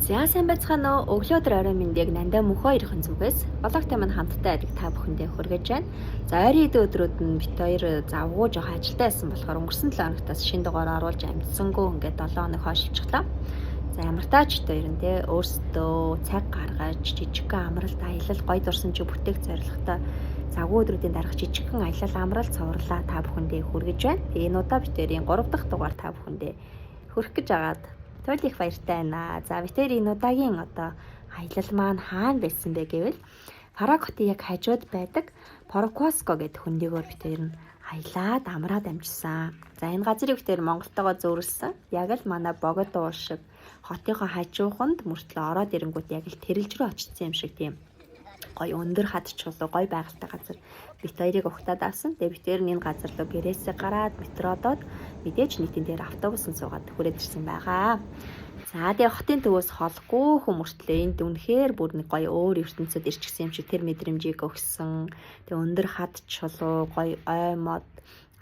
За сайн байцгаана уу. Өглөөдөр орой мэндийг нандаа мөнх хоёрын зүгээс блогтой мань хамттай байдаг та бүхэндээ хүргэж байна. За ойрын эдийн өдрүүд нь бит хоёр завгүй жоох ажилдаа байсан болохоор өнгөрсөн 7 хоногтаас шинэ дугаар оруулж амжсангүй ингээд 7 хоног хойшилчихлаа. За ямар тач бит хоёр нь өөрсдөө цаг гаргаж жижигхэн амралт аялал гой дурсан чи бүтээх зорилготой завгүй өдрүүдийн дараах жижигхэн аялал амралт цувралаа та бүхэндээ хүргэж байна. Энэ удаа бит хоёрын 3 дахь дугаар та бүхэндээ хүрэх гэж агаад туйл их баяртай байна. За бид энэ удаагийн аялал маань хаана байсан бэ гэвэл Параг хотын яг хажууд байдаг Порокоско гэдэг хөндийгөөр бид хоёр нь аялаад амраад амжсан. За энэ газрыг бид хоёр Монголтойгоо зөөрлсөн. Яг л манай богод уул шиг хотынхоо хажууханд мөртлөө ороод ирэнгүүт яг л тэрэлж рүү очсон юм шиг тийм гой өндөр хад чулуу гой байгальтай газар бит хоёрыг угтаад авсан. Тэгээ бид хоёр энэ газар руу гэрээсээ гараад метродод мэдээж нийтийн дээр автобусан суугаад хүрээд ирсэн байгаа. За тэгээ хотын төвөөс холгүй хүмүүртлээ энд үнэхээр бүр нэг гой өөр ертөнцид ирчихсэн юм шиг тэр мэдрэмжийг өгсөн. Тэгээ өндөр хад чулуу гой ой мод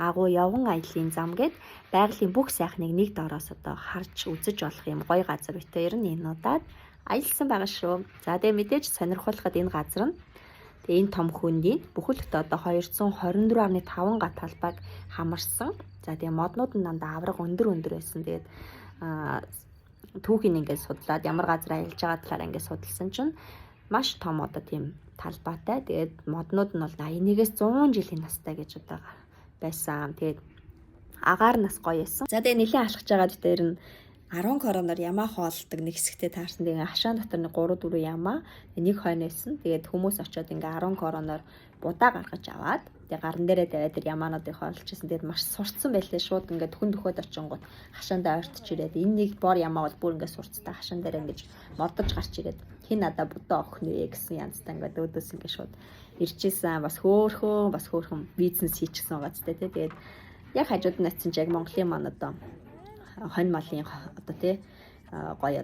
агуу явган аялын зам гэд байгалийн бүх сайхныг нэг доороос харж үзэж болох юм гой газар бит хоёр нь энэ удаад аялсан байгаа шүү. За тэгээ мэдээж сонирхолтой энэ газар нь тэгээ энэ том хөндийн бүхэлдээ 224.5 га талбайг хамарсан. За тэгээ моднууд нь дандаа авраг өндөр байсан. Тэгээд түүхийг ингээд судлаад ямар газар аялж байгаа талаар ингээд судалсан чинь маш том тийм талбайтай. Тэгээд моднууд нь бол 81-ээс 100 жилийн настай гэж байсан. Тэгээд агаар нас гоё байсан. За тэгээ нэлээд алхаж байгаа дээр нь 10 короноор ямаа хоолдог нэг хэсэгтээ таарсан. Тэгээ хашаан дотор нэг 3-4 ямаа нэг хойно байсан. Тэгээд хүмүүс очиод ингээ 10 короноор будаа гаргаж аваад тэгээ гарн дээрээ тавиад тэр ямаануудыг хоолчсон. Тэгээд маш сурцсан байлээ. Шууд ингээ хүн дөхөд очингууд хашаандаа ойртож ирээд энэ нэг бор ямаа бол бүр ингээ сурцтай хашаан дээр ингэж модож гарч ирээд хин надаа будаа өгөх нэ гэсэн янзтай ингээ өөдөөс ингээ шууд ирчихсэн. Бас хөөхөн бизнес хийчихсэн байгаа зү. Тэгээд яг хажууд нь очисон ч яг Монголын маань хонь малын гоё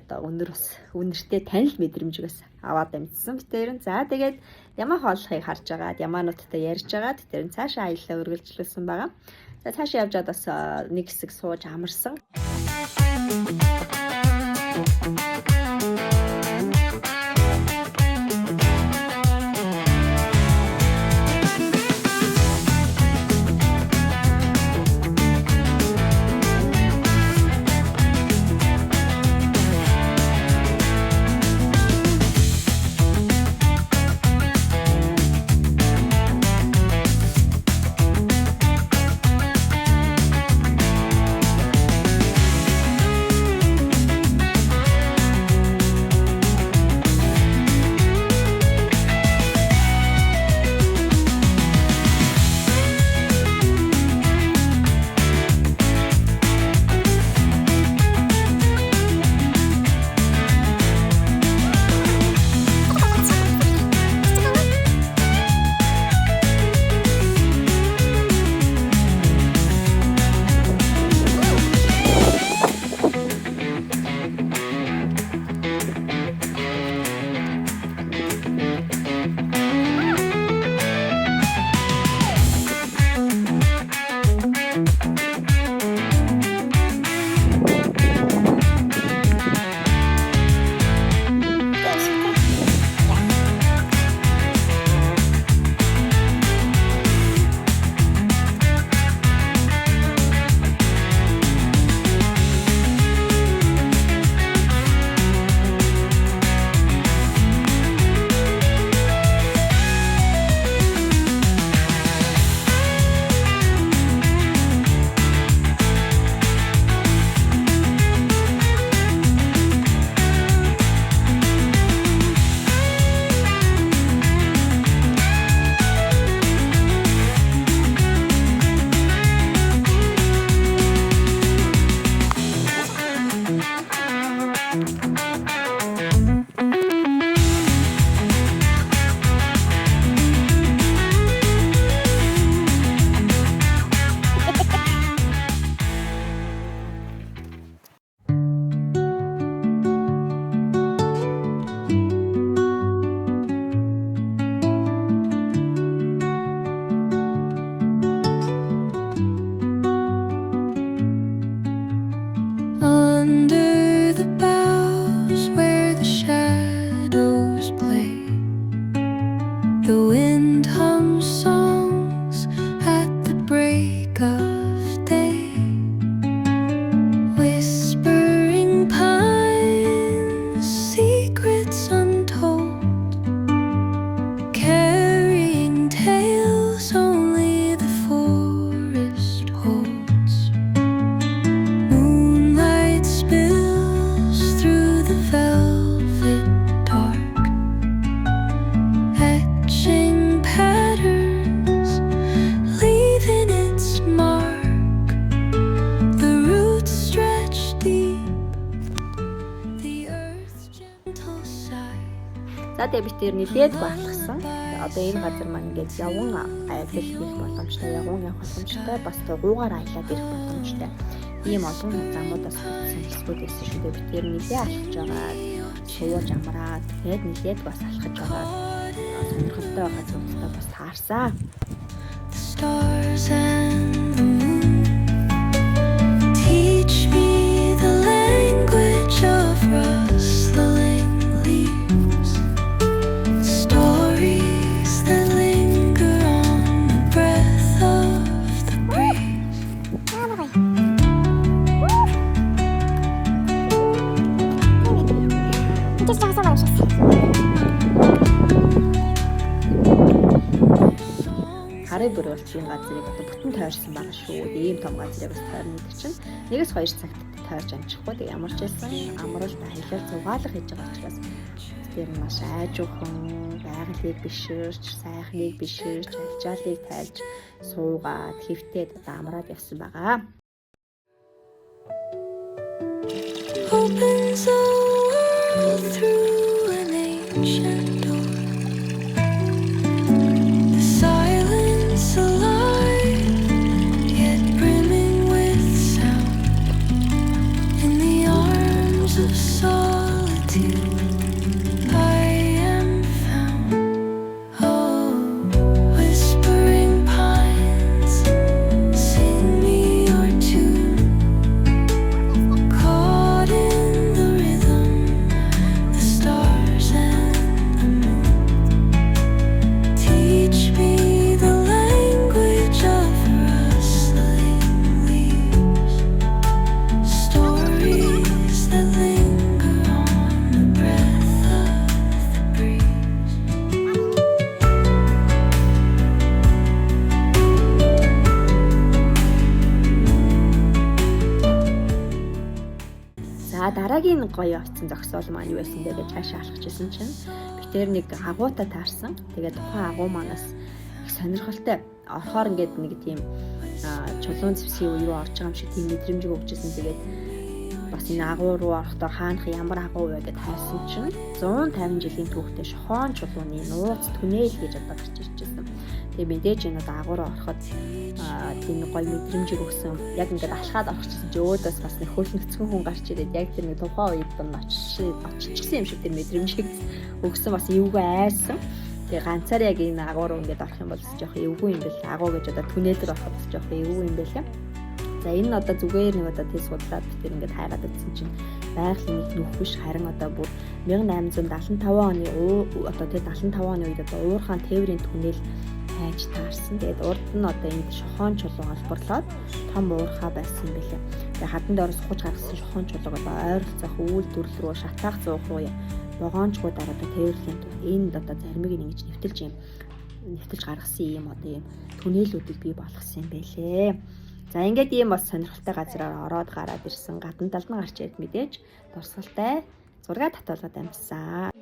үнэртэй танил мэдрэмжгээс аваад амжсан бит хоёр. За тэгээд ямаа хооллохыг харж агаад ямаануудтай ярьж агаад тэр нь цаашаа аяллаа үргэлжлүүлсэн байгаа. За цаашаа явж байгаад бас нэг хэсэг сууж амарсан. За тэгээ бид тэр нилээд баалгасан. Одоо энэ газар маань ингээд явган аялал хийх боломжтой, явган явах боломжтой, бас тугуугаар аялаад ирэх боломжтой. Ийм олон замуудаас бүтсэн хэсгүүд байсан шүү дээ. Бид тэр нилээ алхаж байгаа, сууж амраад, тэгээд нилээд бас алхаж байгаа. Сонирхолтой газруудтай бас таарсан. Stars and the moon teach me the language of rustling leaves, stories that linger on the breath of the breeze. Харыг бүр болж энэ газрыг одоо бүтэн тойрсон байгаа шүү. Ийм том газрыг бас тойрно гэдэг чинь 1-2 цагт тойрч амжихгүй. Тэг ямар ч байсан амралт аялал зугаалга хийж байгаа учраас тэр маш айжуухан байгалыг биширч, сайхныг биширч, альжаалыг тайлж суугаад хэвтээд одоо амраад явсан байгаа. Opens a world through an ancient door. The silence alive, yet brimming with sound. In the arms of solitude, I am found. Oh, whispering pines, sing me your tune. Caught in the rhythm, the stars and the moon teach me the language of rustling leaves, stories that linger on the breath of the breeze. За дараагийн гоё очсон зогсоол маань юу байсан бэ гэж цаашаа алхаж исэн чинь би тэр нэг агуутай таарсан. Тэгээд тухайн агуу манаас их сонирхолтой. Орохоор ингээд нэг тийм чулуун зэвсгийн үе рүү орж байгаа юм шиг тийм мэдрэмж өгчээсэн. Тэгээд бас энэ агуу руу орохдоо хаанах ямар агуу вэ гэдээ хайсан чинь 150 жилийн түүхтэй шохон чулууны нууц түнэл гэж одоо гарч ирчихсэн. Тэгээ мэдээж энэ одоо агуу руу ороход тийм гоё мэдрэмжийг өгсөн. Яг ингээд алхаад орчихсон чи өөдөөс бас нэг хөөлнөцгөн хүн гарч ирээд яг тэр нэг тухайн үед нь оччихсан юм шиг тэр мэдрэмжийг өгсөн, бас эвгүй айсан. Тэгээ ганцаар яг энэ агуу руу ингээд орох юм бол жоох эвгүй юм бэл. Агуу гэж одоо түнэлээр ороход жоох эвгүй юм бэлээ. За энэ нь одоо зүгээр нэг одоо тий судлаад бид тэр ингээд хайгаад үзсэн чинь байгалийн нэг нүх биш, харин одоо бүр 1875 оны одоо тий 75 оны үед одоо уурхаан тээврийн түнэл хайж таарсан. Тэгээд урд нь одоо энд шохон чулуу олборлоод том уурхаа байсан юм билээ. Тэгээд хатан доороос сухаж гаргасан шохон чулууг одоо ойролцоох үйл дүрл рүү шатаах зуух руу вагончгуудаар одоо тээвэрлэхийн тулд энд одоо заримыг ингэж нэвтэлж гаргасан юм одоо юм түнэлүүдийг бий болгосон юм байлээ. За ингээд ийм бас сонирхолтой газраар ороод гараад ирсэн. Гадна талд нь гарч ирээд мэдээж дурсгалтай зураг татуулаад амжсан.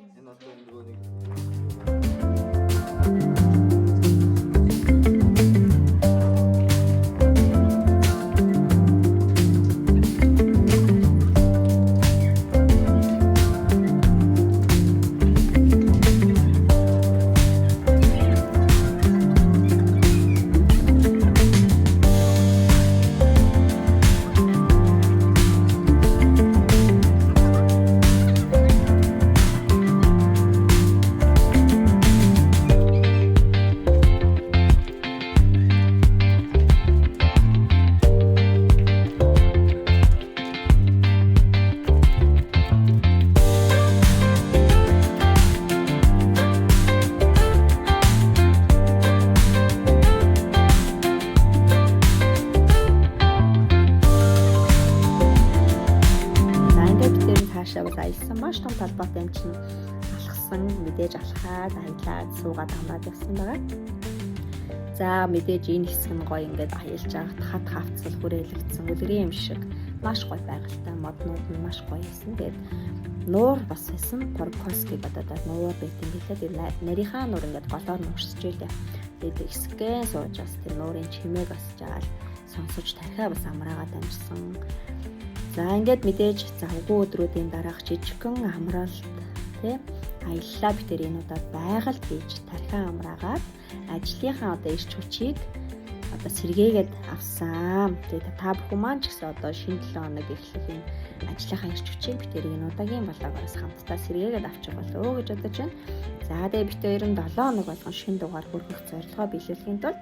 Аялсан маш том талбайтай юм чинь алхсан, мэдээж алхаад, аялаад, суугаад амраад явсан байгаа. За мэдээж энэ хэсэг нь гоё ингээд аялж байгаад хат хавцал хүрээлэгдсэн үлгэрийн юм шиг маш гоё байгальтай, моднууд нь маш гоё байсан. Тэгээд нуур бас байсан, Поркоски гадаад нуур байтэн гэлээ. Тэгээд нарийнхаа нуур ингээд голоор нуурсж байлаа. Тэгээд хэсгэн сууж бас тэр нуурын чимээг бас жаал сонсож тархиа бас амраагаад амжсан. За ингээд мэдээж завгүй өдрүүдийн дараах жижигхэн амралт тий Аяллаа бид энэ удаад байгальд хийж тархиан амраагаад ажлынхаа одоо ирч хүчийг одоо сэргээгээд авсан. Тэгээд та бүхэн маань ч гэсэн одоо шинэ 7 хоног эхлэх энэ ажлынхаа ирч хүчийг бид энэ удаагийн балаагаас хамтдаа сэргээгээд авчих болов гэж бодож байна. За тэгээд бид 7 хоног болгон шинэ дугаар хүргэх зорилгоо биелүүлэхийн тулд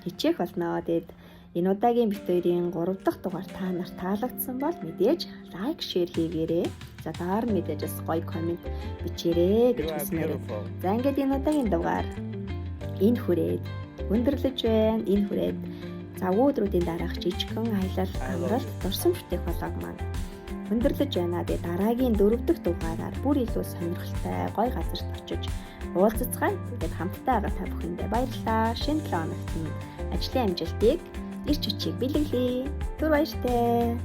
хичээх болно. Тэгээд энэ удаагийн бид 3 дахь дугаар та нарт таалагдсан бол мэдээж лайк, шеэр хийгээрэй. За доор мэдээж бас гоё комент бичээрэй гэж хүсмээр. За ингээд энэ удаагийн дугаар энэ хүрээд өндөрлөж байна. Энэ хүрээд завгүй өдрүүдийн дараах жижигхэн аялал амралт дурсан бүтээх болоод маань өндөрлөж байна. Тэгээ дараагийн 4 дахь дугаараар бүр илүү сонирхолтой гоё газарт очиж уулзцгаая. Тэгээд хамтдаа байгаа та бүхэндээ баярлалаа. Шинэ 7 хоногт ажлын амжилтыг ирч хүчийг бэлгэлье. Түр баяртай.